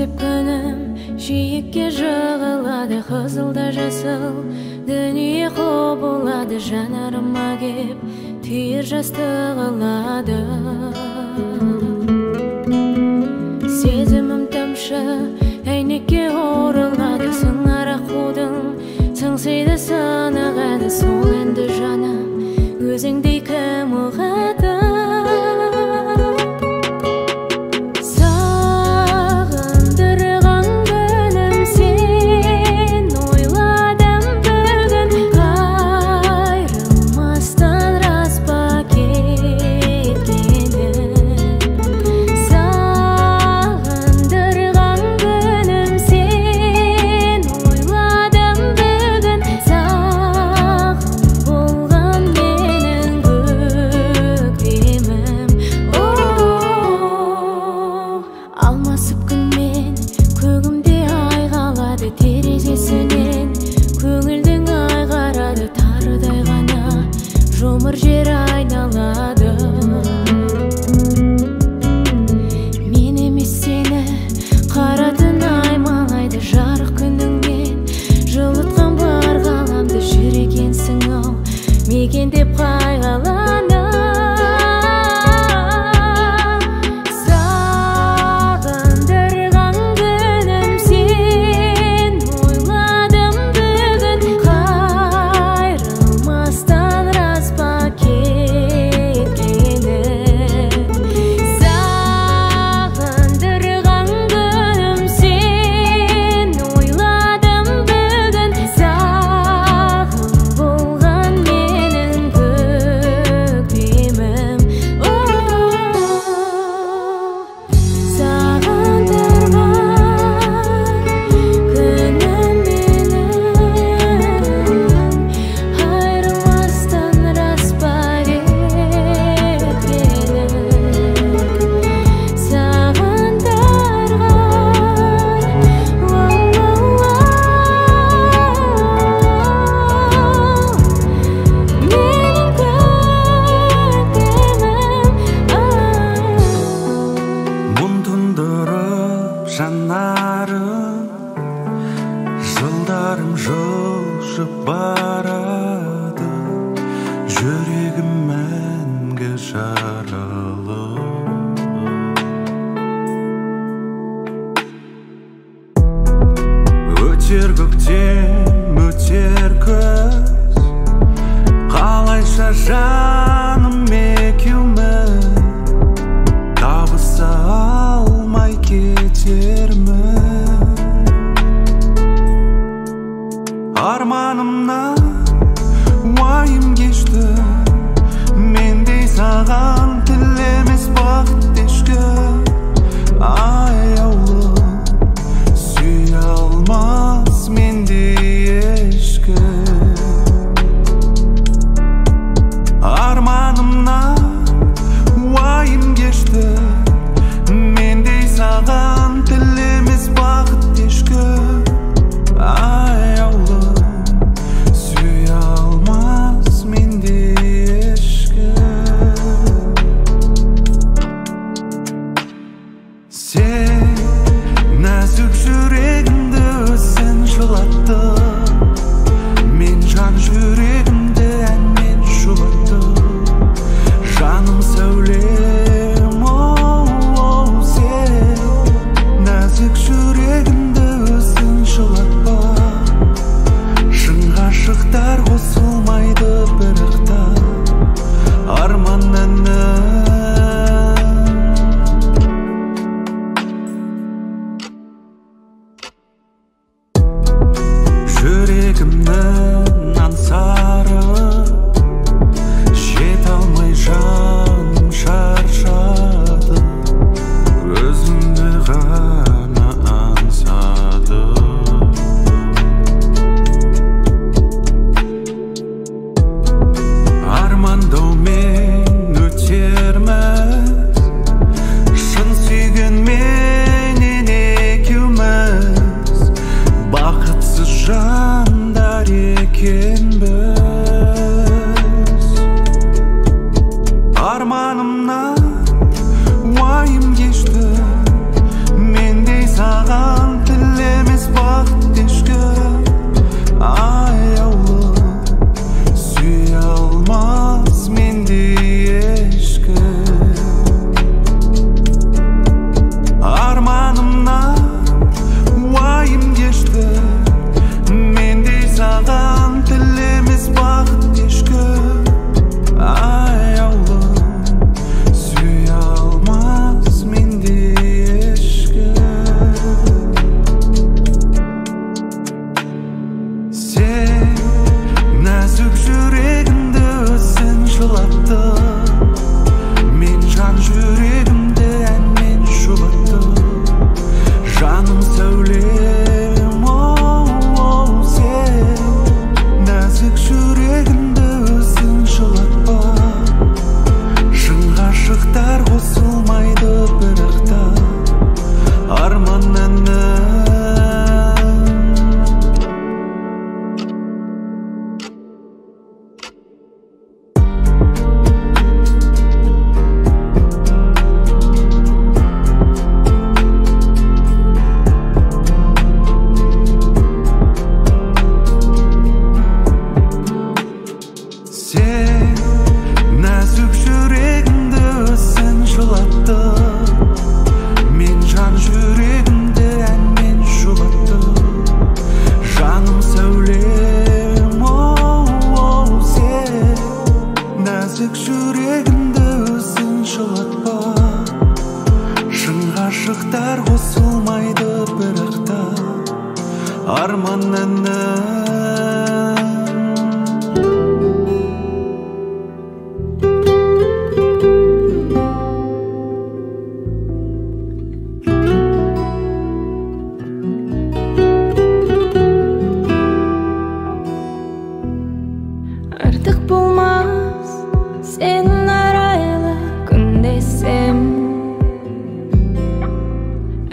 Кезіп күнім жиекке жығылады, қызылда жасыл дүние құбылады, жанарыма кеп түйір жастық алады. Сезімім тамшы әйнекке орылады, сыңар аққудың сыңсиды сынығады. Сол енді жаным өзіңдей кім ұғады? Ғашықтар қосылмайды бірақта арманына. Артық болмас сен арайлы күн десем,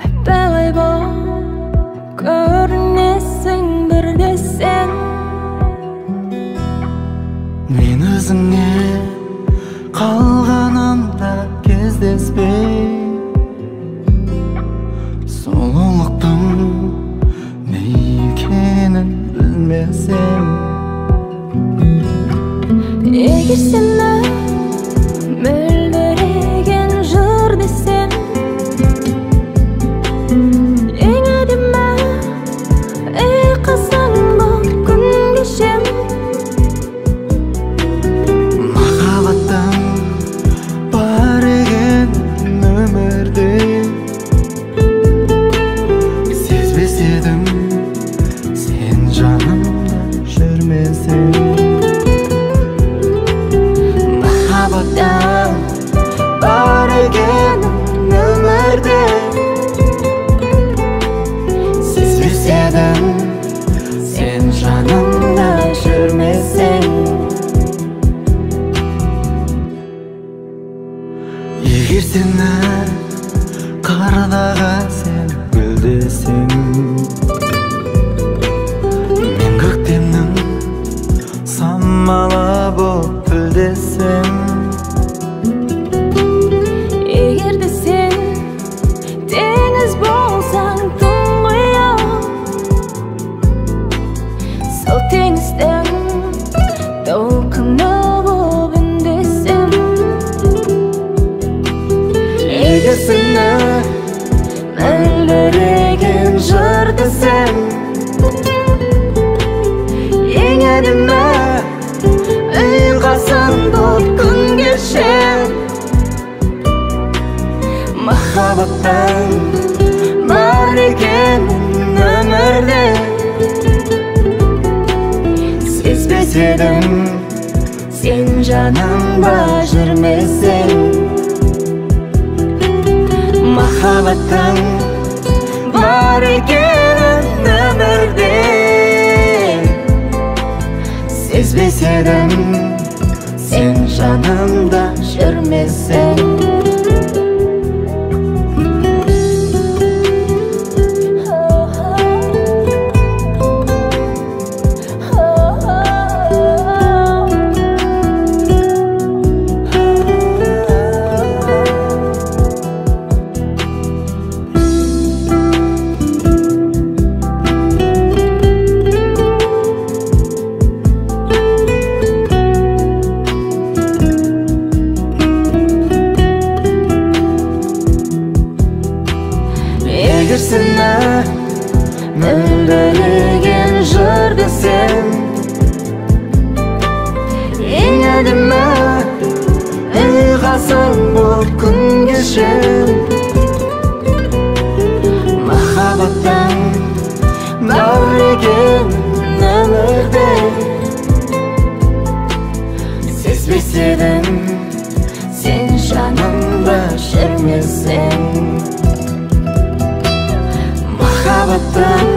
әппәлай болып көрінесің бір десем. Мен өзіңе қалғанымда кездеспей, сұлулықтың не екенін білмесем. Егер сені мөлдіреген жыр десем, ең әдемі ұйқасың бұл күн кешем. Махаббаттың бар екен өмірде, сезбес едім сен жанымда жүрмесең. Махаббаттың бар екен өмірде, сезбес едім сен жанымда жүрмесең. Егер сені қардағы сен гүлдесең, мен көктемнің самалы болып гүлдесем. Егер де сен теңіз болсаң тұңғиық, сол теңіздің толқыны болып үндесем. Егер сені мөлдіреген жыр десем, ең әдемі ұйқасың бұл күн кешем. Махаббаттың бар екен өмірде, сезбес едім сен жанымда жүрмесең. Махаббаттың бар екен өмірде, сезбес едім сен жанымда жүрмесең. Егер сені мөлдіреген жыр десем, ең әдемі ұйқасың бұл күн кешем. Махаббаттың бар екен өмірде, сезбес едім сен жанымда жүрмесең. Махаббаттың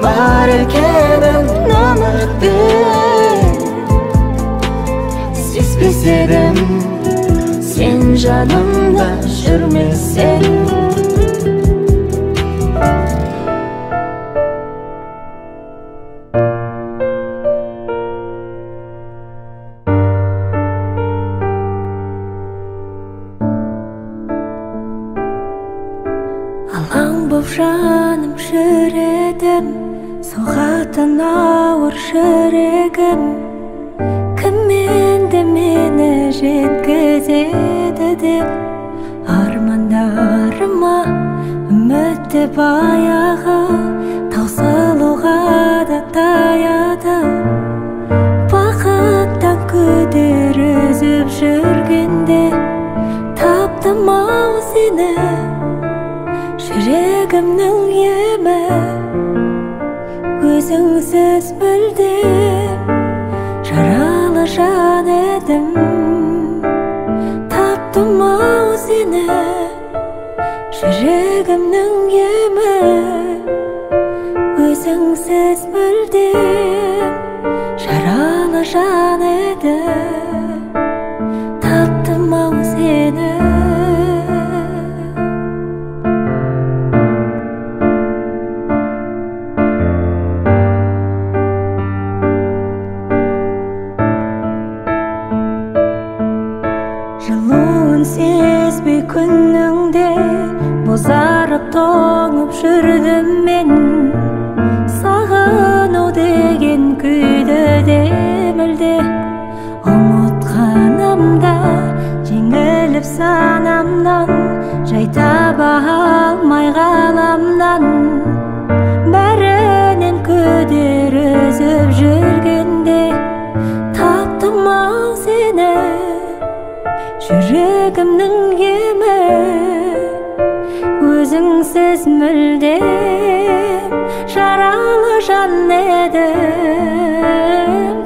бар екен өмірде, сезбес едім сен жанымда жүрмесең. Алаң боп жаным жүредім, соғатын ауыр жүрегім. Кім енді мені жеткізеді деп армандарыма үмітті баяғы таусылуға да таяды. Бақыттан күдер үзіп жүргенде таптым ау сені. жүрегімнің емі өзіңсіз мүлдем жаралы жан едім. Таптым-ау сені, жүрегімнің емі өзіңсіз мүлдем жаралы жан едім. Таптым-ау сені. Жылуын сезбей күніңде бозарып тоңып жүрдім мен. Сағыну деген күйді де мүлде ұмытқанымда, жеңіліп санамнан, жай таба алмай ғаламнан. Бәрінен күдер үзіп жүргенде таптым-ау сені, жүрегімнің емі өзіңсіз мүлдем жаралы жан едім.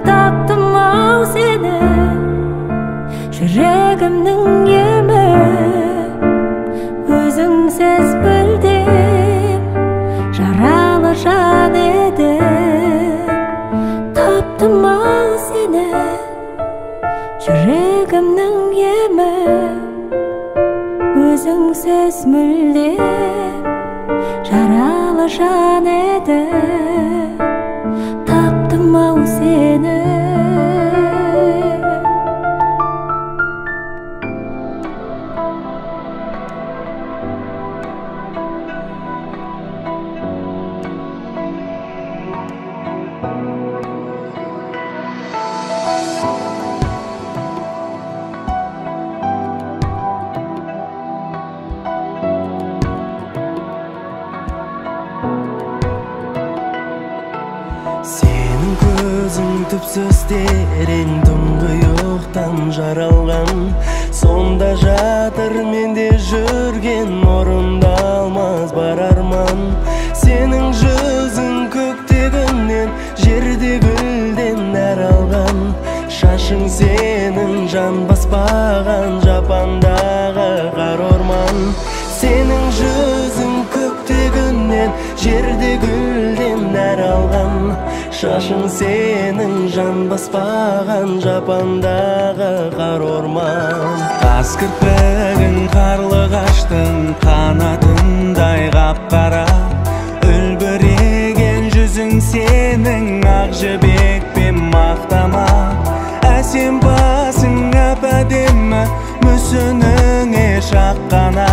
Таптым-ау сені, жүрегімнің емі өзіңсіз мүлдем жаралы жан едім. Таптым-ау сені, жүрегімнің емі өзіңсіз мүлдем жаралы жан едім. Таптым-ау сені. Сенің көзің түпсіз терең тұңғиықтан жаралған. Сонда жатыр менде жүрген орындалмас бар арман. Сенің жүзің көктегіннен, жерде гүлден нәр алған. Шашың сенің жан баспаған жапандағы қар орман. Сенің жүзің көктегіннен, жерде гүлден нәр алған. Шашың сенің жан баспаған жапандағы қар орман. Қас кірпігің қарлығаштың қанатындай қап-қара. Үлбіреген жүзің сенің ақ жібекпен мақтама. Әсем басың әп-әдемі, мүсініңе шаққана.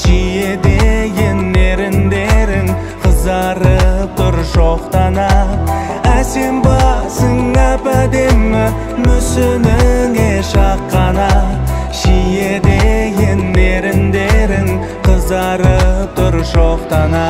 Жиедейін еріндерің қызарып тұр шоқтана. Әсем басың әп-әдемі, мүсініңе шаққана. Жиедейін еріндерің қызарып тұр шоқтана.